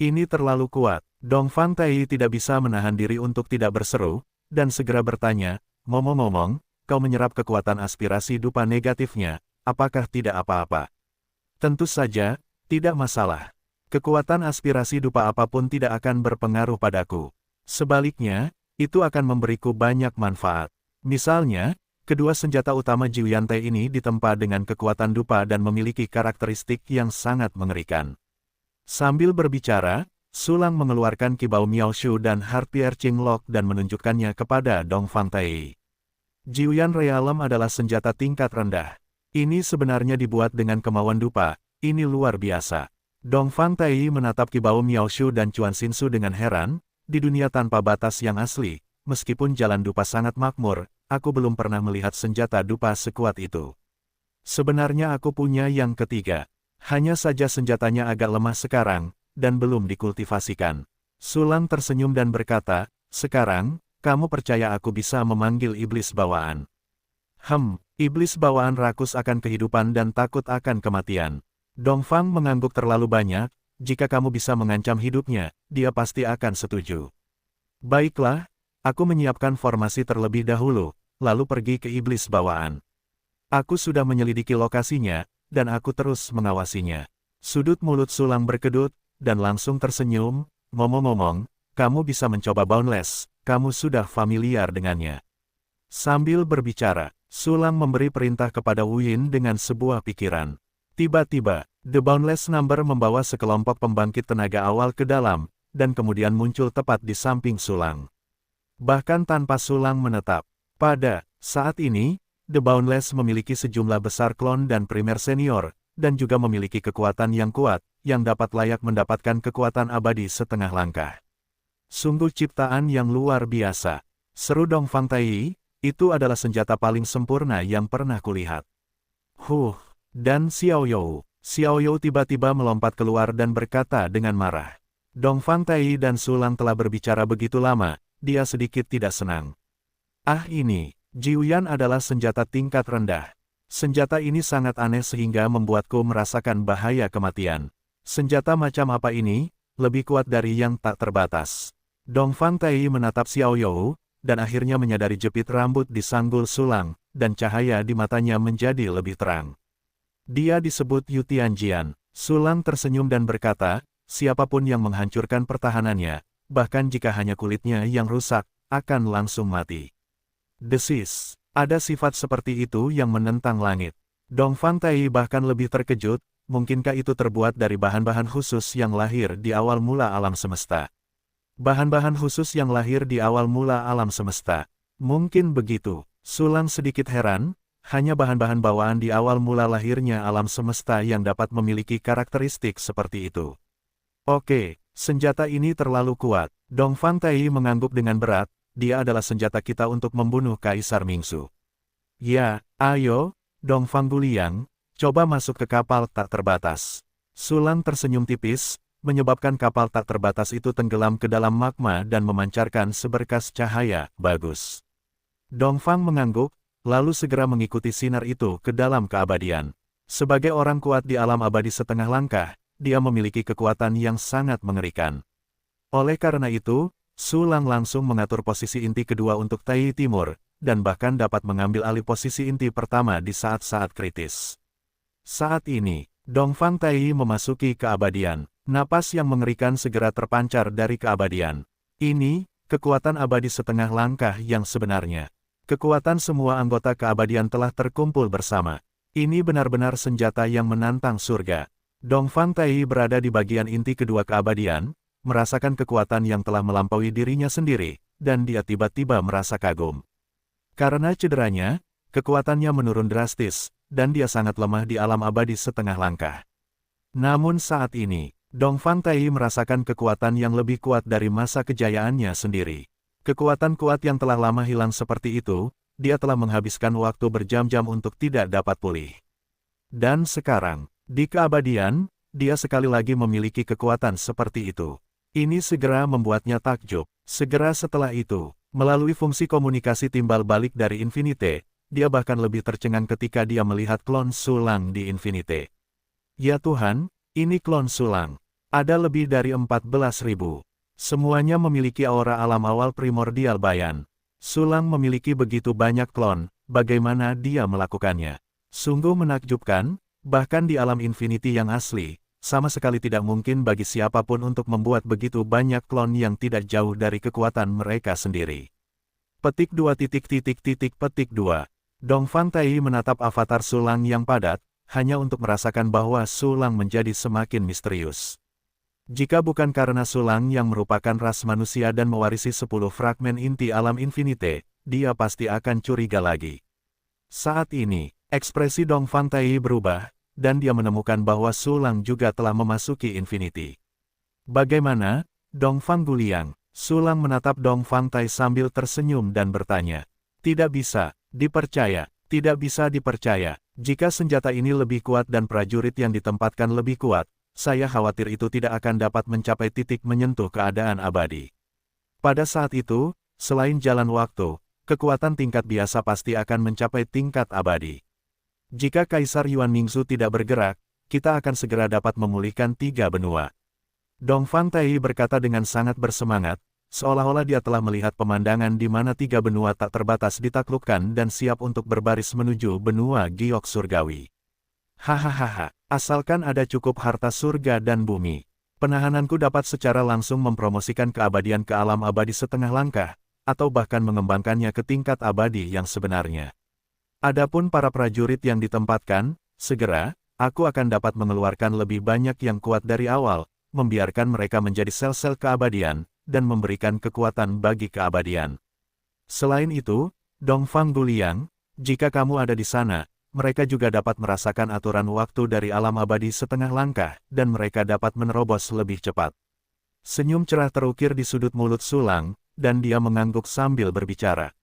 Ini terlalu kuat. Dongfang Tai tidak bisa menahan diri untuk tidak berseru, dan segera bertanya, ngomong-ngomong, kau menyerap kekuatan aspirasi dupa negatifnya, apakah tidak apa-apa? Tentu saja, tidak masalah. Kekuatan aspirasi dupa apapun tidak akan berpengaruh padaku. Sebaliknya, itu akan memberiku banyak manfaat. Misalnya, kedua senjata utama Jiuyantai ini ditempa dengan kekuatan dupa dan memiliki karakteristik yang sangat mengerikan. Sambil berbicara, Sulang mengeluarkan kibau Miaoshu dan Heart Piercing Lock dan menunjukkannya kepada Dong Fangtai. Jiuyan Realm adalah senjata tingkat rendah. Ini sebenarnya dibuat dengan kemauan dupa, ini luar biasa. Dong Fangtai menatap kibau Miaoshu dan Chuan Xinsu dengan heran, di dunia tanpa batas yang asli, meskipun jalan dupa sangat makmur, aku belum pernah melihat senjata dupa sekuat itu. Sebenarnya aku punya yang ketiga. Hanya saja senjatanya agak lemah sekarang, dan belum dikultivasikan. Sulang tersenyum dan berkata, sekarang, kamu percaya aku bisa memanggil iblis bawaan? Iblis bawaan rakus akan kehidupan dan takut akan kematian. Dongfang mengangguk terlalu banyak, jika kamu bisa mengancam hidupnya, dia pasti akan setuju. Baiklah, aku menyiapkan formasi terlebih dahulu, lalu pergi ke iblis bawaan. Aku sudah menyelidiki lokasinya, dan aku terus mengawasinya. Sudut mulut Sulang berkedut, dan langsung tersenyum, ngomong-ngomong, kamu bisa mencoba Boundless, kamu sudah familiar dengannya. Sambil berbicara, Sulang memberi perintah kepada Wu Yin dengan sebuah pikiran. Tiba-tiba, The Boundless Number membawa sekelompok pembangkit tenaga awal ke dalam, dan kemudian muncul tepat di samping Sulang. Bahkan tanpa Sulang menetap. Pada saat ini, The Boundless memiliki sejumlah besar klon dan primer senior, dan juga memiliki kekuatan yang kuat, yang dapat layak mendapatkan kekuatan abadi setengah langkah. Sungguh ciptaan yang luar biasa. Seru Dong Fangtai, itu adalah senjata paling sempurna yang pernah kulihat. Dan Xiao You tiba-tiba melompat keluar dan berkata dengan marah. Dong Fangtai dan Sulang telah berbicara begitu lama, dia sedikit tidak senang. Ini. Jiuyan adalah senjata tingkat rendah. Senjata ini sangat aneh sehingga membuatku merasakan bahaya kematian. Senjata macam apa ini? Lebih kuat dari yang tak terbatas. Dong Fangtai menatap Xiao You, dan akhirnya menyadari jepit rambut di sanggul Sulang, dan cahaya di matanya menjadi lebih terang. Dia disebut Yu Tianjian. Sulang tersenyum dan berkata, siapapun yang menghancurkan pertahanannya, bahkan jika hanya kulitnya yang rusak, akan langsung mati. Desis, ada sifat seperti itu yang menentang langit. Dong Fangtai bahkan lebih terkejut, mungkinkah itu terbuat dari bahan-bahan khusus yang lahir di awal mula alam semesta? Bahan-bahan khusus yang lahir di awal mula alam semesta. Mungkin begitu. Sulang sedikit heran, hanya bahan-bahan bawaan di awal mula lahirnya alam semesta yang dapat memiliki karakteristik seperti itu. Oke, senjata ini terlalu kuat. Dong Fangtai mengangguk dengan berat. Dia adalah senjata kita untuk membunuh Kaisar Mingsu. Ya, ayo, Dong Fangguliang, coba masuk ke kapal tak terbatas. Sulang tersenyum tipis, menyebabkan kapal tak terbatas itu tenggelam ke dalam magma dan memancarkan seberkas cahaya. Bagus. Dong Fang mengangguk, lalu segera mengikuti sinar itu ke dalam keabadian. Sebagai orang kuat di alam abadi setengah langkah, dia memiliki kekuatan yang sangat mengerikan. Oleh karena itu, Sulang langsung mengatur posisi inti kedua untuk Tai Timur, dan bahkan dapat mengambil alih posisi inti pertama di saat-saat kritis. Saat ini, Dong Fangtai memasuki keabadian. Napas yang mengerikan segera terpancar dari keabadian. Ini, kekuatan abadi setengah langkah yang sebenarnya. Kekuatan semua anggota keabadian telah terkumpul bersama. Ini benar-benar senjata yang menantang surga. Dong Fangtai berada di bagian inti kedua keabadian, merasakan kekuatan yang telah melampaui dirinya sendiri, dan dia tiba-tiba merasa kagum. Karena cederanya, kekuatannya menurun drastis, dan dia sangat lemah di alam abadi setengah langkah. Namun saat ini, Dong Fangtai merasakan kekuatan yang lebih kuat dari masa kejayaannya sendiri. Kekuatan kuat yang telah lama hilang seperti itu, dia telah menghabiskan waktu berjam-jam untuk tidak dapat pulih. Dan sekarang, di keabadian, dia sekali lagi memiliki kekuatan seperti itu. Ini segera membuatnya takjub. Segera setelah itu, melalui fungsi komunikasi timbal balik dari Infinite, dia bahkan lebih tercengang ketika dia melihat klon Sulang di Infinite. Ya Tuhan, ini klon Sulang. Ada lebih dari 14.000. Semuanya memiliki aura alam awal primordial Bayan. Sulang memiliki begitu banyak klon, bagaimana dia melakukannya? Sungguh menakjubkan, bahkan di alam Infinity yang asli, sama sekali tidak mungkin bagi siapapun untuk membuat begitu banyak klon yang tidak jauh dari kekuatan mereka sendiri. Petik 2. Dongfang Tai menatap avatar Sulang yang padat, hanya untuk merasakan bahwa Sulang menjadi semakin misterius. Jika bukan karena Sulang yang merupakan ras manusia dan mewarisi 10 fragmen inti alam Infinite, dia pasti akan curiga lagi. Saat ini, ekspresi Dongfang Tai berubah, dan dia menemukan bahwa Sulang juga telah memasuki Infinity. Bagaimana, Dongfang Guliang? Sulang menatap Dongfang Tai sambil tersenyum dan bertanya. Tidak bisa dipercaya, tidak bisa dipercaya. Jika senjata ini lebih kuat dan prajurit yang ditempatkan lebih kuat, saya khawatir itu tidak akan dapat mencapai titik menyentuh keadaan abadi. Pada saat itu, selain jalan waktu, kekuatan tingkat biasa pasti akan mencapai tingkat abadi. Jika Kaisar Yuan Mingzu tidak bergerak, kita akan segera dapat memulihkan 3 benua. Dongfang Tai berkata dengan sangat bersemangat, seolah-olah dia telah melihat pemandangan di mana 3 benua tak terbatas ditaklukkan dan siap untuk berbaris menuju benua giok surgawi. Hahaha, asalkan ada cukup harta surga dan bumi, penahananku dapat secara langsung mempromosikan keabadian ke alam abadi setengah langkah, atau bahkan mengembangkannya ke tingkat abadi yang sebenarnya. Adapun para prajurit yang ditempatkan, segera, aku akan dapat mengeluarkan lebih banyak yang kuat dari awal, membiarkan mereka menjadi sel-sel keabadian, dan memberikan kekuatan bagi keabadian. Selain itu, Dongfang Guliang, jika kamu ada di sana, mereka juga dapat merasakan aturan waktu dari alam abadi setengah langkah, dan mereka dapat menerobos lebih cepat. Senyum cerah terukir di sudut mulut Sulang, dan dia mengangguk sambil berbicara.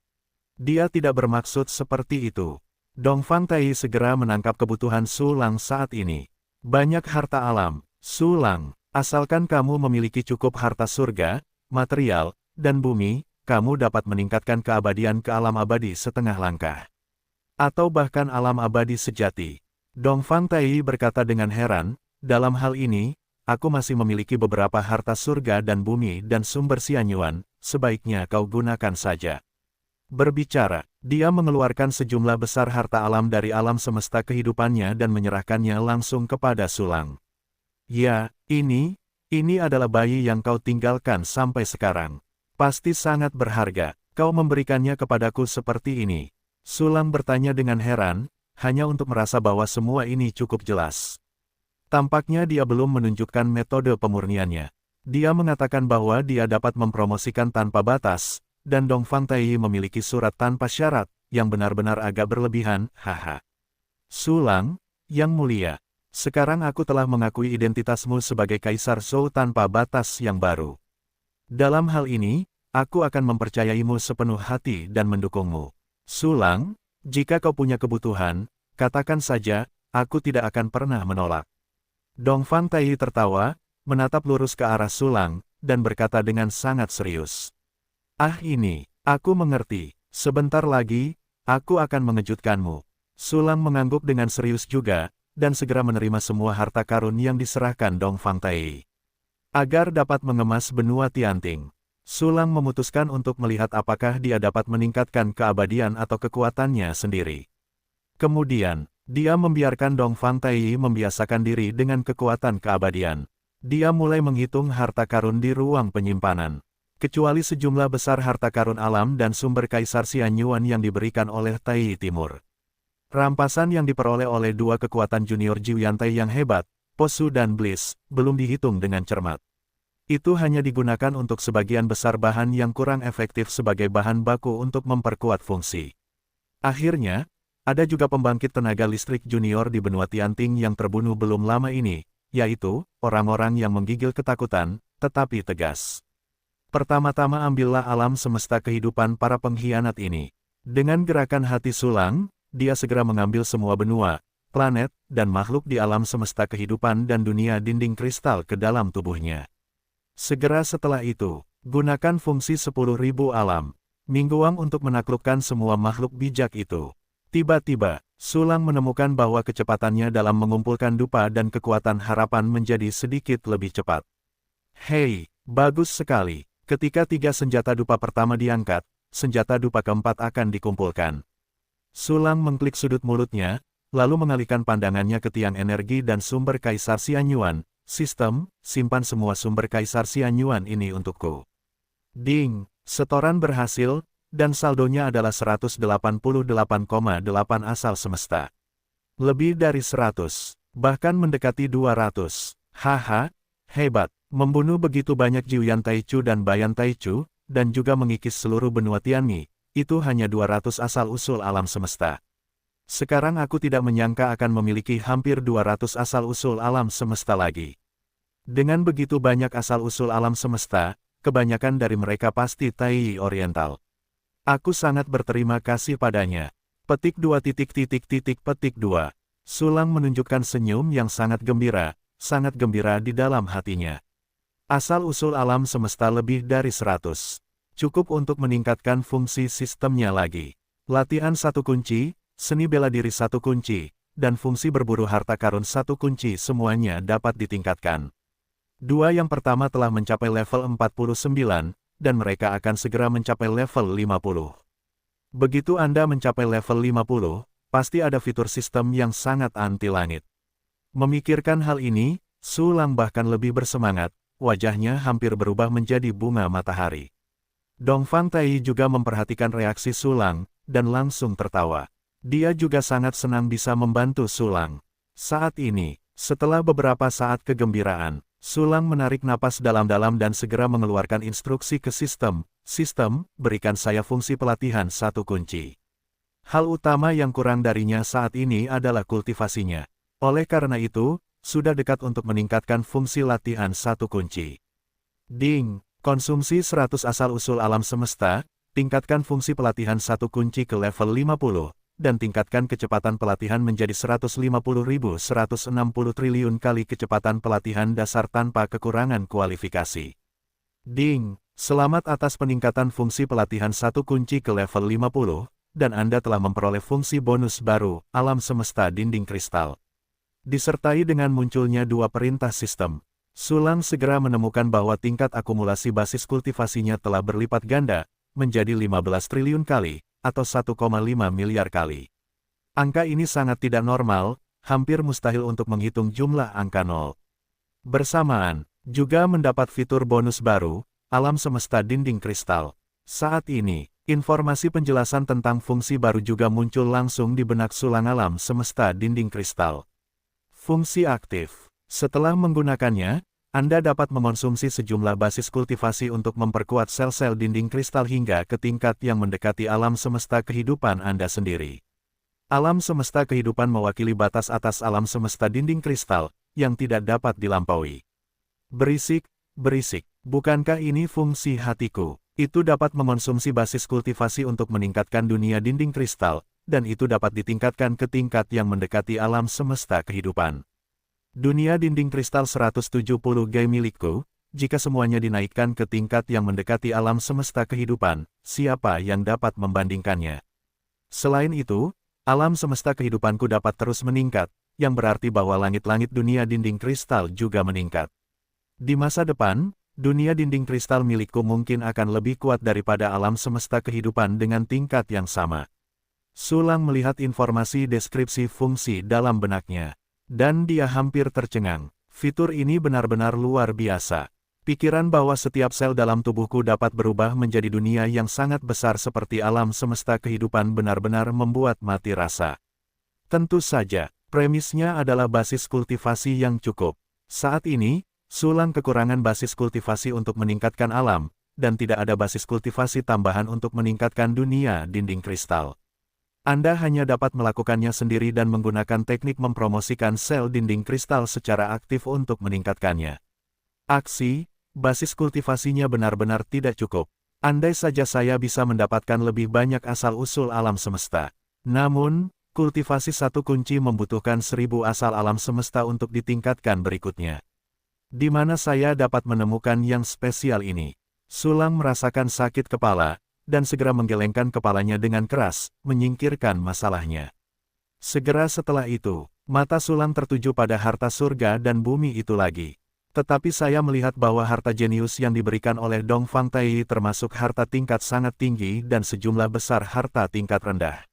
Dia tidak bermaksud seperti itu. Dongfang Tai segera menangkap kebutuhan Sulang saat ini. Banyak harta alam, Sulang, asalkan kamu memiliki cukup harta surga, material, dan bumi, kamu dapat meningkatkan keabadian ke alam abadi setengah langkah. Atau bahkan alam abadi sejati. Dongfang Tai berkata dengan heran, dalam hal ini, aku masih memiliki beberapa harta surga dan bumi dan sumber sianyuan, sebaiknya kau gunakan saja. Berbicara, dia mengeluarkan sejumlah besar harta alam dari alam semesta kehidupannya dan menyerahkannya langsung kepada Sulang. Ya, ini adalah bayi yang kau tinggalkan sampai sekarang. Pasti sangat berharga, kau memberikannya kepadaku seperti ini. Sulang bertanya dengan heran, hanya untuk merasa bahwa semua ini cukup jelas. Tampaknya dia belum menunjukkan metode pemurniannya. Dia mengatakan bahwa dia dapat mempromosikan tanpa batas, dan Dongfang Tai memiliki surat tanpa syarat, yang benar-benar agak berlebihan, haha. Sulang, yang mulia, sekarang aku telah mengakui identitasmu sebagai Kaisar Zhou tanpa batas yang baru. Dalam hal ini, aku akan mempercayaimu sepenuh hati dan mendukungmu. Sulang, jika kau punya kebutuhan, katakan saja, aku tidak akan pernah menolak. Dongfang Tai tertawa, menatap lurus ke arah Sulang, dan berkata dengan sangat serius. Ini, aku mengerti, sebentar lagi, aku akan mengejutkanmu. Sulang mengangguk dengan serius juga, dan segera menerima semua harta karun yang diserahkan Dongfang Tai. Agar dapat mengemas benua Tianting, Sulang memutuskan untuk melihat apakah dia dapat meningkatkan keabadian atau kekuatannya sendiri. Kemudian, dia membiarkan Dongfang Tai membiasakan diri dengan kekuatan keabadian. Dia mulai menghitung harta karun di ruang penyimpanan. Kecuali sejumlah besar harta karun alam dan sumber Kaisar Sianyuan yang diberikan oleh Tai Timur. Rampasan yang diperoleh oleh 2 kekuatan junior Jiuyantai yang hebat, Posu dan Bliss, belum dihitung dengan cermat. Itu hanya digunakan untuk sebagian besar bahan yang kurang efektif sebagai bahan baku untuk memperkuat fungsi. Akhirnya, ada juga pembangkit tenaga listrik junior di benua Tianting yang terbunuh belum lama ini, yaitu, orang-orang yang menggigil ketakutan, tetapi tegas. Pertama-tama ambillah alam semesta kehidupan para pengkhianat ini. Dengan gerakan hati Sulang, dia segera mengambil semua benua, planet, dan makhluk di alam semesta kehidupan dan dunia dinding kristal ke dalam tubuhnya. Segera setelah itu, gunakan fungsi 10.000 alam mingguang untuk menaklukkan semua makhluk bijak itu. Tiba-tiba, Sulang menemukan bahwa kecepatannya dalam mengumpulkan dupa dan kekuatan harapan menjadi sedikit lebih cepat. Hei, bagus sekali. Ketika 3 senjata dupa pertama diangkat, senjata dupa keempat akan dikumpulkan. Sulang mengklik sudut mulutnya, lalu mengalihkan pandangannya ke tiang energi dan sumber Kaisar Xianyuan. Sistem, simpan semua sumber Kaisar Xianyuan ini untukku. Ding, setoran berhasil, dan saldonya adalah 188,8 asal semesta. Lebih dari 100, bahkan mendekati 200. Haha, hebat, membunuh begitu banyak Jiuyan Taichu dan Bayan Taichu, dan juga mengikis seluruh benua Tianmi, itu hanya 200 asal-usul alam semesta. Sekarang aku tidak menyangka akan memiliki hampir 200 asal-usul alam semesta lagi. Dengan begitu banyak asal-usul alam semesta, kebanyakan dari mereka pasti Tai Oriental. Aku sangat berterima kasih padanya. Petik 2 petik 2. Sulang menunjukkan senyum yang sangat gembira di dalam hatinya. Asal-usul alam semesta lebih dari 100. Cukup untuk meningkatkan fungsi sistemnya lagi. Latihan 1 kunci, seni bela diri 1 kunci, dan fungsi berburu harta karun 1 kunci semuanya dapat ditingkatkan. 2 yang pertama telah mencapai level 49, dan mereka akan segera mencapai level 50. Begitu Anda mencapai level 50, pasti ada fitur sistem yang sangat anti langit. Memikirkan hal ini, Sulang bahkan lebih bersemangat, wajahnya hampir berubah menjadi bunga matahari. Dongfang Tai juga memperhatikan reaksi Sulang, dan langsung tertawa. Dia juga sangat senang bisa membantu Sulang. Saat ini, setelah beberapa saat kegembiraan, Sulang menarik napas dalam-dalam dan segera mengeluarkan instruksi ke sistem. Sistem, berikan saya fungsi pelatihan 1 kunci. Hal utama yang kurang darinya saat ini adalah kultivasinya. Oleh karena itu, sudah dekat untuk meningkatkan fungsi latihan 1 kunci. Ding, konsumsi 100 asal-usul alam semesta, tingkatkan fungsi pelatihan 1 kunci ke level 50, dan tingkatkan kecepatan pelatihan menjadi 150.160 triliun kali kecepatan pelatihan dasar tanpa kekurangan kualifikasi. Ding, selamat atas peningkatan fungsi pelatihan 1 kunci ke level 50, dan Anda telah memperoleh fungsi bonus baru, alam semesta dinding kristal. Disertai dengan munculnya 2 perintah sistem, Sulang segera menemukan bahwa tingkat akumulasi basis kultivasinya telah berlipat ganda, menjadi 15 triliun kali, atau 1,5 miliar kali. Angka ini sangat tidak normal, hampir mustahil untuk menghitung jumlah angka 0. Bersamaan, juga mendapat fitur bonus baru, alam semesta dinding kristal. Saat ini, informasi penjelasan tentang fungsi baru juga muncul langsung di benak Sulang alam semesta dinding kristal. Fungsi aktif. Setelah menggunakannya, Anda dapat mengonsumsi sejumlah basis kultivasi untuk memperkuat sel-sel dinding kristal hingga ke tingkat yang mendekati alam semesta kehidupan Anda sendiri. Alam semesta kehidupan mewakili batas atas alam semesta dinding kristal, yang tidak dapat dilampaui. Berisik, berisik. Bukankah ini fungsi hatiku? Itu dapat mengonsumsi basis kultivasi untuk meningkatkan dunia dinding kristal, dan itu dapat ditingkatkan ke tingkat yang mendekati alam semesta kehidupan. Dunia dinding kristal 170 G milikku, jika semuanya dinaikkan ke tingkat yang mendekati alam semesta kehidupan, siapa yang dapat membandingkannya? Selain itu, alam semesta kehidupanku dapat terus meningkat, yang berarti bahwa langit-langit dunia dinding kristal juga meningkat. Di masa depan, dunia dinding kristal milikku mungkin akan lebih kuat daripada alam semesta kehidupan dengan tingkat yang sama. Sulang melihat informasi deskripsi fungsi dalam benaknya. Dan dia hampir tercengang. Fitur ini benar-benar luar biasa. Pikiran bahwa setiap sel dalam tubuhku dapat berubah menjadi dunia yang sangat besar seperti alam semesta kehidupan benar-benar membuat mati rasa. Tentu saja, premisnya adalah basis kultivasi yang cukup. Saat ini, Sulang kekurangan basis kultivasi untuk meningkatkan alam, dan tidak ada basis kultivasi tambahan untuk meningkatkan dunia dinding kristal. Anda hanya dapat melakukannya sendiri dan menggunakan teknik mempromosikan sel dinding kristal secara aktif untuk meningkatkannya. Aksi, basis kultivasinya benar-benar tidak cukup. Andai saja saya bisa mendapatkan lebih banyak asal-usul alam semesta. Namun, kultivasi 1 kunci membutuhkan 1000 asal alam semesta untuk ditingkatkan berikutnya. Di mana saya dapat menemukan yang spesial ini? Sulang merasakan sakit kepala, dan segera menggelengkan kepalanya dengan keras, menyingkirkan masalahnya. Segera setelah itu, mata Sulang tertuju pada harta surga dan bumi itu lagi. Tetapi saya melihat bahwa harta jenius yang diberikan oleh Dong Fang Tai termasuk harta tingkat sangat tinggi dan sejumlah besar harta tingkat rendah.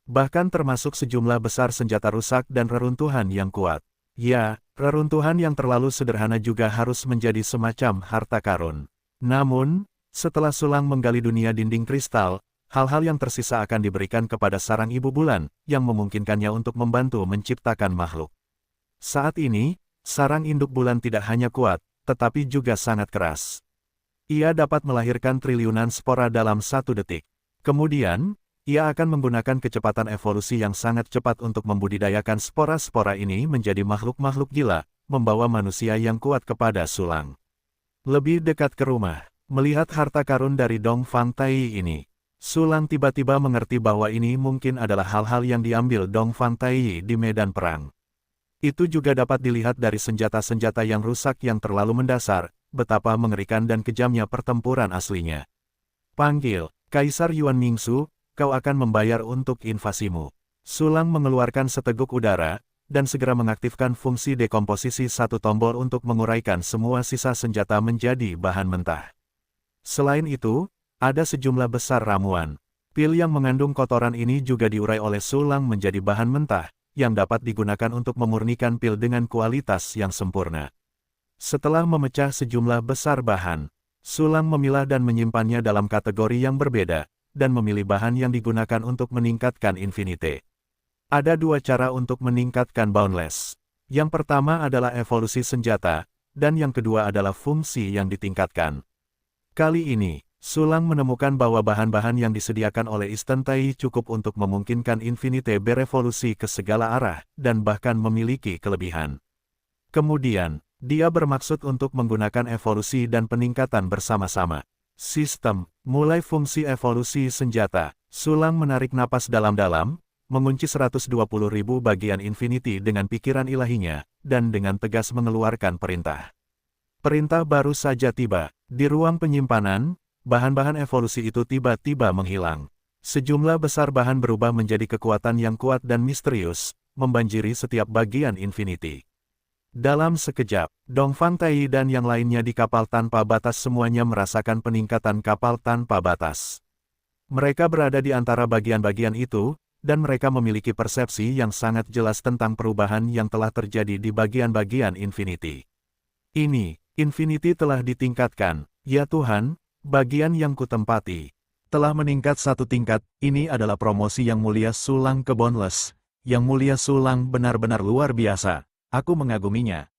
Bahkan termasuk sejumlah besar senjata rusak dan reruntuhan yang kuat. Ya, reruntuhan yang terlalu sederhana juga harus menjadi semacam harta karun. Namun, setelah Sulang menggali dunia dinding kristal, hal-hal yang tersisa akan diberikan kepada sarang ibu bulan, yang memungkinkannya untuk membantu menciptakan makhluk. Saat ini, sarang induk bulan tidak hanya kuat, tetapi juga sangat keras. Ia dapat melahirkan triliunan spora dalam 1 detik. Kemudian, ia akan menggunakan kecepatan evolusi yang sangat cepat untuk membudidayakan spora-spora ini menjadi makhluk-makhluk gila, membawa manusia yang kuat kepada Sulang. Lebih dekat ke rumah, melihat harta karun dari Dong Fang Tai ini, Sulang tiba-tiba mengerti bahwa ini mungkin adalah hal-hal yang diambil Dong Fang Tai di medan perang. Itu juga dapat dilihat dari senjata-senjata yang rusak yang terlalu mendasar, betapa mengerikan dan kejamnya pertempuran aslinya. Panggil, Kaisar Yuan Mingsu, kau akan membayar untuk invasimu. Sulang mengeluarkan seteguk udara, dan segera mengaktifkan fungsi dekomposisi satu tombol untuk menguraikan semua sisa senjata menjadi bahan mentah. Selain itu, ada sejumlah besar ramuan. Pil yang mengandung kotoran ini juga diurai oleh Sulang menjadi bahan mentah, yang dapat digunakan untuk memurnikan pil dengan kualitas yang sempurna. Setelah memecah sejumlah besar bahan, Sulang memilah dan menyimpannya dalam kategori yang berbeda, dan memilih bahan yang digunakan untuk meningkatkan Infinite. Ada 2 cara untuk meningkatkan Boundless. Yang pertama adalah evolusi senjata, dan yang kedua adalah fungsi yang ditingkatkan. Kali ini, Sulang menemukan bahwa bahan-bahan yang disediakan oleh Isten Tai cukup untuk memungkinkan Infinite berevolusi ke segala arah, dan bahkan memiliki kelebihan. Kemudian, dia bermaksud untuk menggunakan evolusi dan peningkatan bersama-sama. Sistem, mulai fungsi evolusi senjata. Sulang menarik napas dalam-dalam, mengunci 120.000 bagian Infinity dengan pikiran ilahinya, dan dengan tegas mengeluarkan perintah. Perintah baru saja tiba. Di ruang penyimpanan, bahan-bahan evolusi itu tiba-tiba menghilang. Sejumlah besar bahan berubah menjadi kekuatan yang kuat dan misterius, membanjiri setiap bagian Infinity. Dalam sekejap, Dong Fang Tai dan yang lainnya di kapal tanpa batas semuanya merasakan peningkatan kapal tanpa batas. Mereka berada di antara bagian-bagian itu, dan mereka memiliki persepsi yang sangat jelas tentang perubahan yang telah terjadi di bagian-bagian Infinity. Ini, Infinity telah ditingkatkan, ya Tuhan. Bagian yang kutempati telah meningkat 1 tingkat. Ini adalah promosi yang mulia Sulang ke Boundless. Yang mulia Sulang benar-benar luar biasa. Aku mengaguminya.